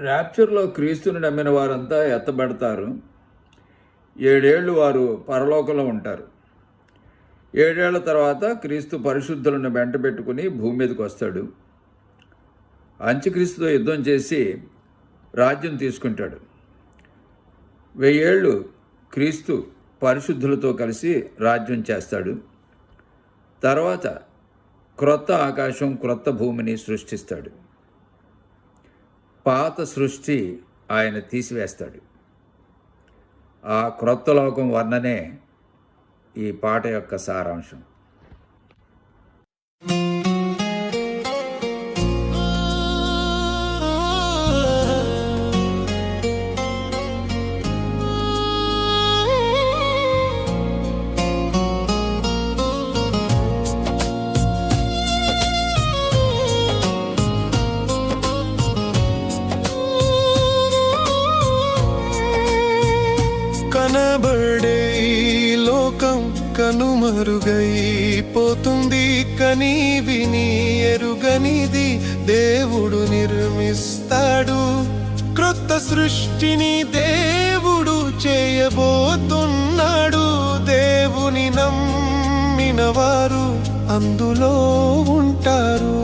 ర్యాప్చర్లో క్రీస్తుని నమ్మిన వారంతా ఎత్తబడతారు. 7 ఏళ్ళు వారు పరలోకంలో ఉంటారు. 7 ఏళ్ల తర్వాత క్రీస్తు పరిశుద్ధులను వెంటబెట్టుకుని భూమి మీదకి వస్తాడు. అంత్యక్రీస్తుతో యుద్ధం చేసి రాజ్యం తీసుకుంటాడు. 1000 ఏళ్ళు క్రీస్తు పరిశుద్ధులతో కలిసి రాజ్యం చేస్తాడు. తర్వాత క్రొత్త ఆకాశం, క్రొత్త భూమిని సృష్టిస్తాడు. పాత సృష్టి ఆయన తీసివేస్తాడు. ఆ క్రొత్త లోకం వర్ణనే ఈ పాట యొక్క సారాంశం. కనబడే ఈ లోకం కనుమరుగైపోతుంది, కని విని ఎరుగనిది దేవుడు నిర్మిస్తాడు. క్రొత్త సృష్టిని దేవుడు చేయబోతున్నాడు. దేవుని నమ్మిన వారు అందులో ఉంటారు.